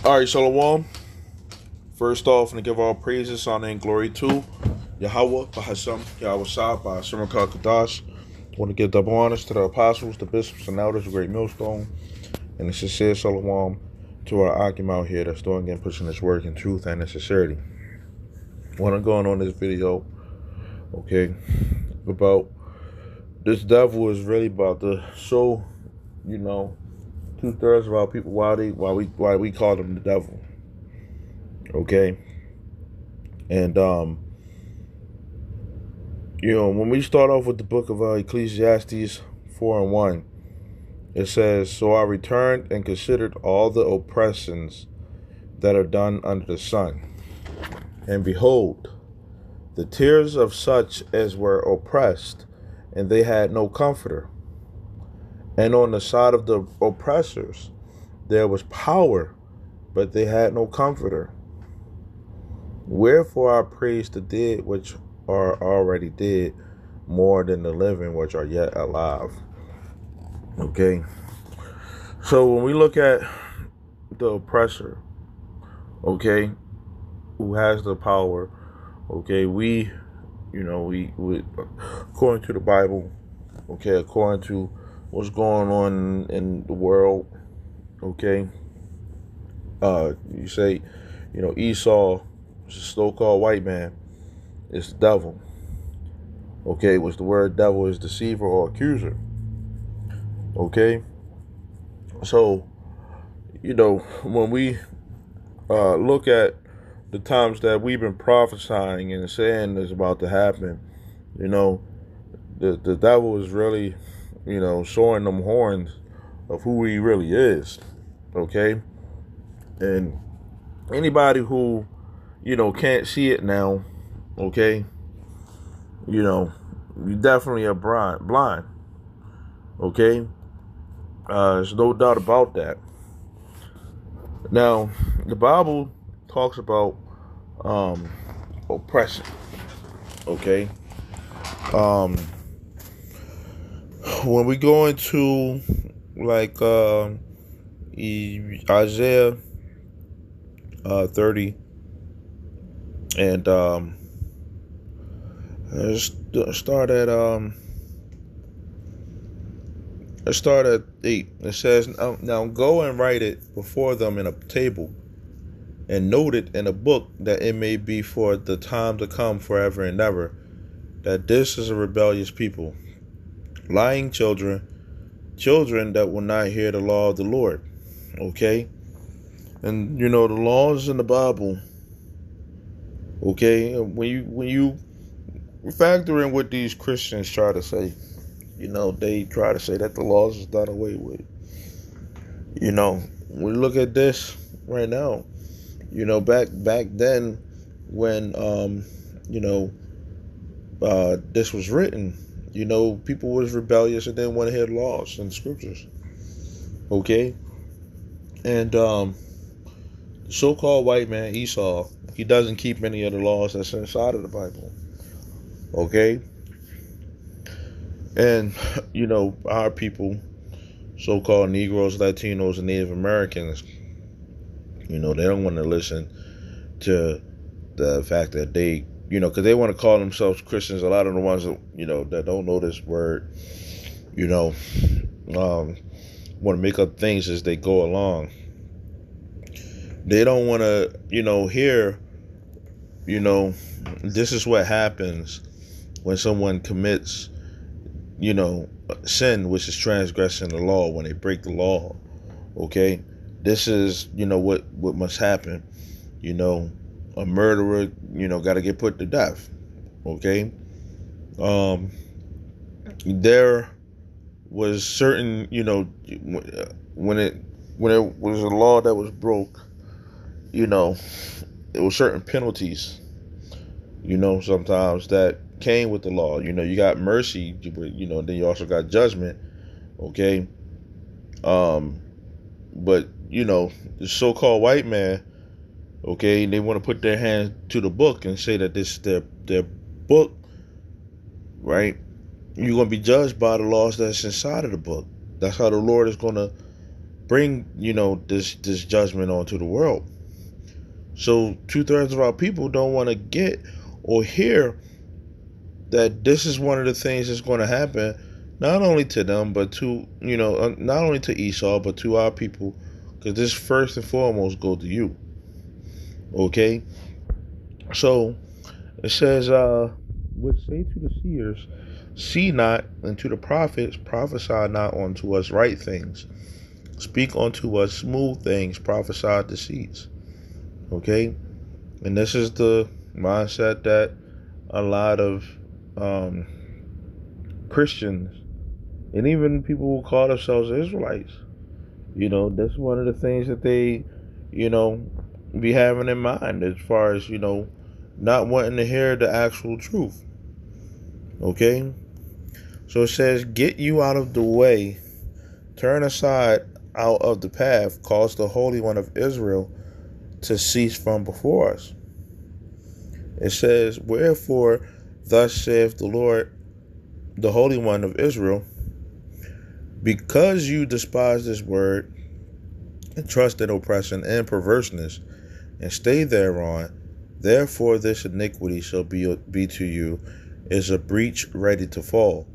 All right, Shalom. First off, and to give all praises, honor, and glory to Yahweh, Bahasham, Yahweh Shah, Bahasham Kadash. I want to give double honors to the apostles, the bishops, and elders of Great Millstone, and a sincere Shalom to our Akim out here that's doing and pushing this work in truth and in sincerity. What I'm going on this video, okay, about this devil is really about to show, 2/3 of our people why we call them the devil. Okay. And when we start off with the book of Ecclesiastes 4:1, it says, "So I returned and considered all the oppressions that are done under the sun. And behold, the tears of such as were oppressed, and they had no comforter. And on the side of the oppressors there was power, but they had no comforter. Wherefore I praise the dead which are already dead more than the living which are yet alive." Okay. So when we look at the oppressor, okay, who has the power, okay, we according to the Bible, okay, according to what's going on in the world, okay, you say, Esau, a so-called white man, is the devil. Okay, which the word devil is deceiver or accuser. Okay, so when we look at the times that we've been prophesying and saying is about to happen, the devil is really, showing them horns of who he really is. Okay, and anybody who can't see it now, okay, you definitely are blind. Okay, there's no doubt about that. Now, the Bible talks about oppression. Okay, when we go into like Isaiah 30, and let's start at 8. It says, "Now go and write it before them in a table, and note it in a book, that it may be for the time to come forever and ever, that this is a rebellious people, lying children that will not hear the law of the Lord." Okay, and the laws in the Bible. Okay, when you factor in what these Christians try to say, they try to say that the laws is done away with. We look at this right now. Back then, when this was written, people was rebellious and didn't want to hear laws and scriptures. Okay, and the so-called white man Esau, he doesn't keep any of the laws that's inside of the Bible. Okay, and our people, so-called Negroes, Latinos, and Native Americans, they don't want to listen to the fact that they, because they want to call themselves Christians. A lot of the ones that, that don't know this word, want to make up things as they go along. They don't want to, hear, this is what happens when someone commits, sin, which is transgressing the law, when they break the law. Okay, this is what must happen. A murderer, got to get put to death. Okay, there was certain, when it was a law that was broke, it was certain penalties, sometimes that came with the law. You got mercy, but then you also got judgment. Okay, but the so-called white man, okay, they want to put their hand to the book and say that this is their book, right? You're going to be judged by the laws that's inside of the book. That's how the Lord is going to bring, this judgment onto the world. So 2/3 of our people don't want to get or hear that this is one of the things that's going to happen, not only to them, but to, not only to Esau, but to our people, because this first and foremost go to you. Okay? So it says, which say to the seers, see not, and to the prophets, prophesy not unto us right things. Speak unto us smooth things, prophesy deceits. Okay? And this is the mindset that a lot of um, Christians and even people who call themselves Israelites, that's one of the things that they, you know, be having in mind as far as, not wanting to hear the actual truth. Okay? So it says, get you out of the way, turn aside out of the path, cause the Holy One of Israel to cease from before us. It says, wherefore, thus saith the Lord, the Holy One of Israel, because you despise this word, and trust in oppression and perverseness, and stay thereon, therefore this iniquity shall be to you, is a breach ready to fall,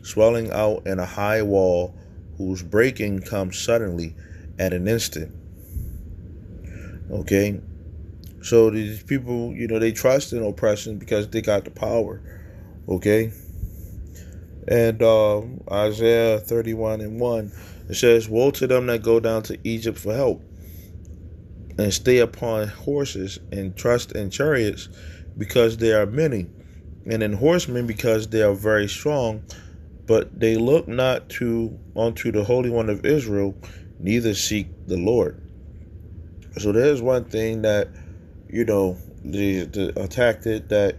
swelling out in a high wall, whose breaking comes suddenly at an instant. Okay? So these people, they trust in oppression because they got the power. Okay? And Isaiah 31:1, it says, woe to them that go down to Egypt for help, and stay upon horses, and trust in chariots, because they are many, and in horsemen, because they are very strong, but they look not unto the Holy One of Israel, neither seek the Lord. So there's one thing that, the tactic that,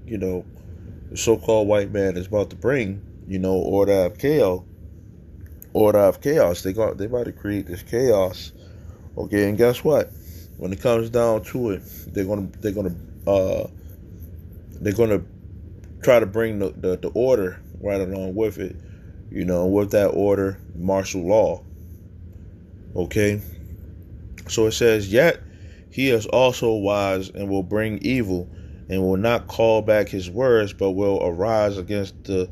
the so-called white man is about to bring, order of chaos. They about to create this chaos. Okay, and guess what? When it comes down to it, they're gonna try to bring the order right along with it. With that order, martial law. Okay? So it says, yet he is also wise and will bring evil, and will not call back his words, but will arise against the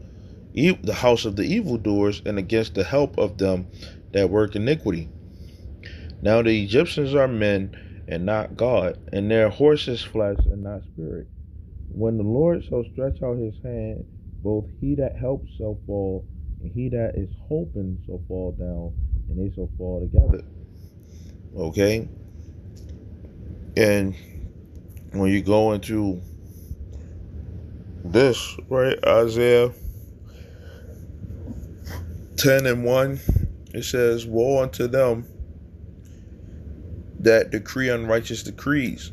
house of the evildoers, and against the help of them that work iniquity. Now the Egyptians are men and not God, and their horses flesh and not spirit. When the Lord shall stretch out his hand, both he that helps shall fall, and he that is hoping shall fall down, and they shall fall together. Okay? And when you go into this, right, Isaiah 10:1, it says, woe unto them that decree unrighteous decrees,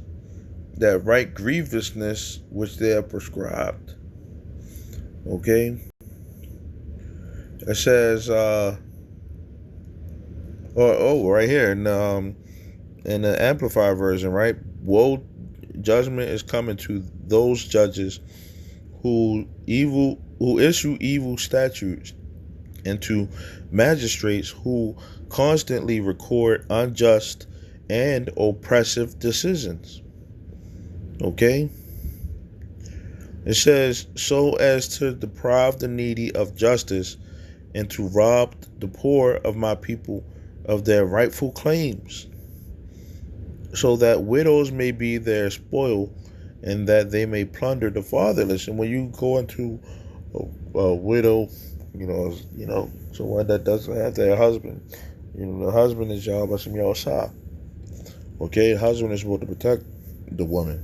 that write grievousness which they have prescribed. Okay? It says, right here in the Amplified version, right? Woe, judgment is coming to those judges who issue evil statutes, and to magistrates who constantly record unjust and oppressive decisions. Okay? It says, so as to deprive the needy of justice, and to rob the poor of my people of their rightful claims, so that widows may be their spoil, and that they may plunder the fatherless. And when you go into a widow, someone that doesn't have their husband, the husband is y'all, but some y'all side. Okay, the husband is supposed to protect the woman.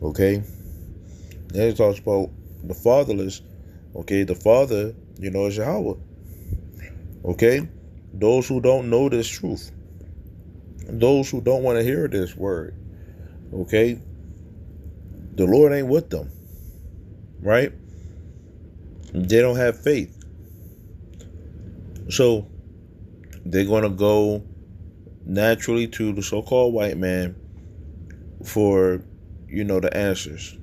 Okay, then it talks about the fatherless. Okay, the father, is Yahweh. Okay, those who don't know this truth, those who don't want to hear this word. Okay, the Lord ain't with them, right? They don't have faith. So they're going to go naturally to the so-called white man for, the answers.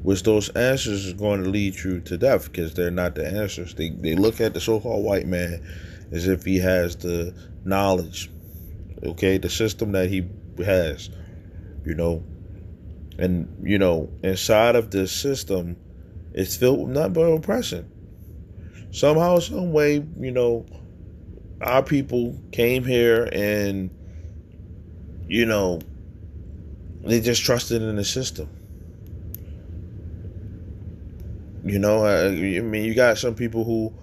Which those answers is going to lead you to death, because they're not the answers. They look at the so-called white man as if he has the knowledge, okay, the system that he has, you know, and inside of this system, it's filled with nothing but oppression. Somehow, some way, our people came here and you know they just trusted in the system. I mean, you got some people who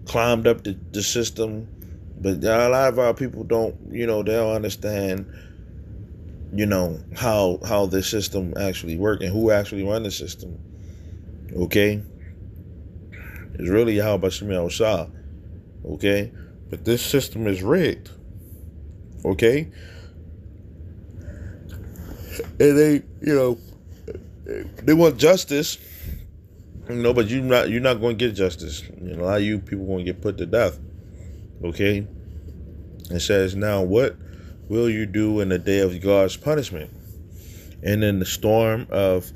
climbed up the system, but a lot of our people don't. They don't understand. How the system actually works and who actually run the system. Okay, it's really how Bashmi Shah. Okay, but this system is rigged. Okay, and they want justice. But you're not going to get justice. A lot of you people going to get put to death. Okay, it says, now what will you do in the day of God's punishment and in the storm of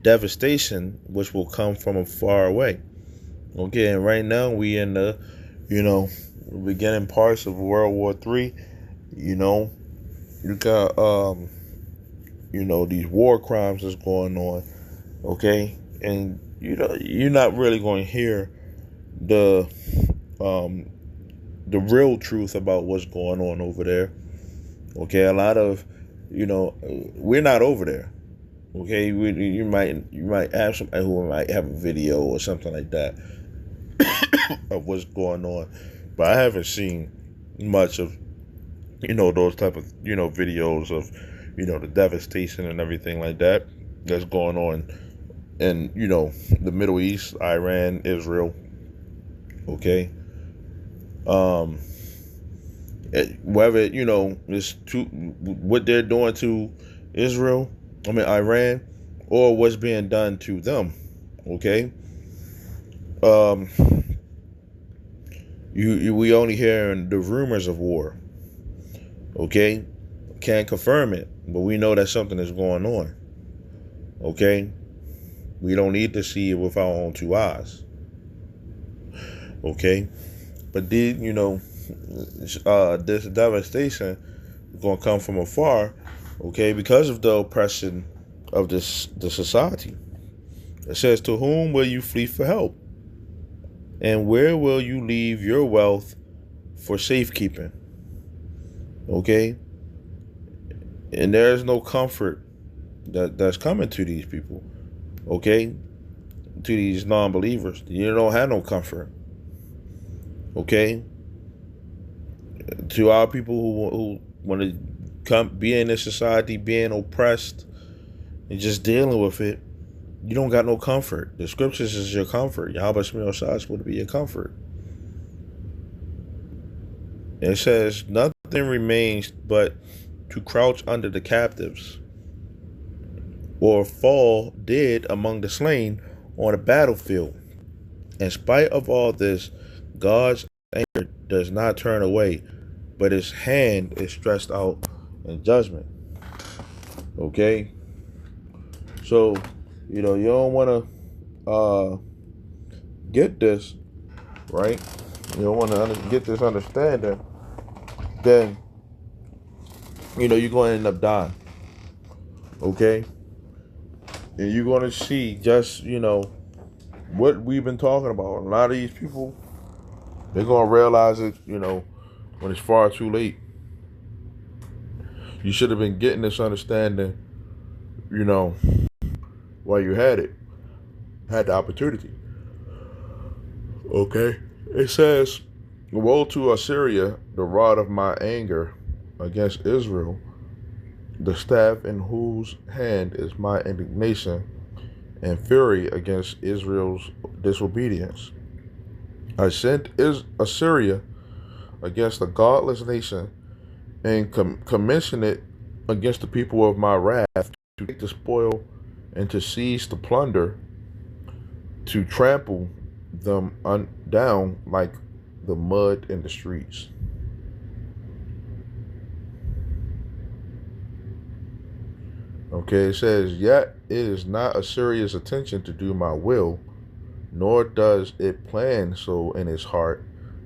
devastation which will come from far away? Okay, and right now we in the beginning parts of World War III. You got these war crimes that's going on. Okay, and you're not really going to hear the real truth about what's going on over there. Okay, a lot of we're not over there. Okay, you might have somebody who might have a video or something like that of what's going on, but I haven't seen much of those type of videos of the devastation and everything like that that's going on in the Middle East, Iran, Israel. Okay, whether it's to what they're doing to Israel, Iran, or what's being done to them. Okay, we only hearing the rumors of war. Okay, can't confirm it, but we know that something is going on. Okay, we don't need to see it with our own two eyes. Okay, but this devastation is going to come from afar. Okay, because of the oppression of the society. It says, to whom will you flee for help? And where will you leave your wealth for safekeeping? Okay, and there's no comfort that's coming to these people. Okay, to these non-believers, you don't have no comfort. Okay, to our people who want to come be in this society, being oppressed and just dealing with it, you don't got no comfort. The scriptures is your comfort. Yahweh Shemel Shah is supposed to be your comfort. It says, nothing remains but to crouch under the captives or fall dead among the slain on the battlefield. In spite of all this, God's anger does not turn away, but his hand is stretched out in judgment. Okay? So, you don't want to get this, right? You don't want to get this understanding, then, you're going to end up dying. Okay? And you're going to see just, what we've been talking about. A lot of these people, they're going to realize it, when it's far too late. You should have been getting this understanding, while you had the opportunity. Okay? It says, woe to Assyria, the rod of my anger against Israel, the staff in whose hand is my indignation and fury against Israel's disobedience. I sent Assyria against a godless nation and commissioned it against the people of my wrath to take the spoil and to seize the plunder, to trample them down like the mud in the streets. Okay, it says, yet it is not Assyria's intention to do my will, nor does it plan so in its heart,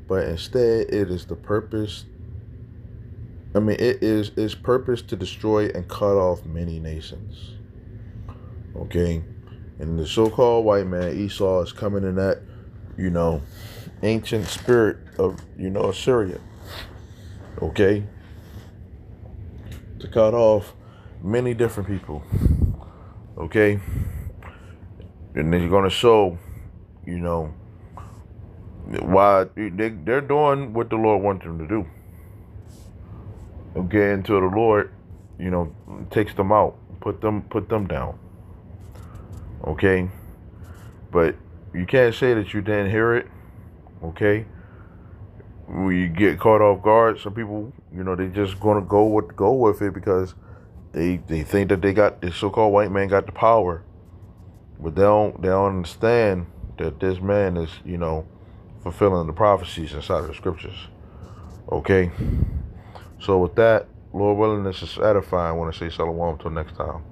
but instead it is the purpose. I mean, it is its purpose to destroy and cut off many nations. Okay, and the so-called white man Esau is coming in that, you know, ancient spirit of, Assyria. Okay, to cut off many different people. Okay, and then you're gonna show, you know, why they're doing what the Lord wants them to do. Okay, until the Lord, takes them out, put them down. Okay, but you can't say that you didn't hear it. Okay, when you get caught off guard, some people, they just gonna go with it because they think that they got the so-called white man got the power, but they don't understand that this man is, fulfilling the prophecies inside of the scriptures. Okay, so with that, Lord willing, this is edifying. I want to say shalom until next time.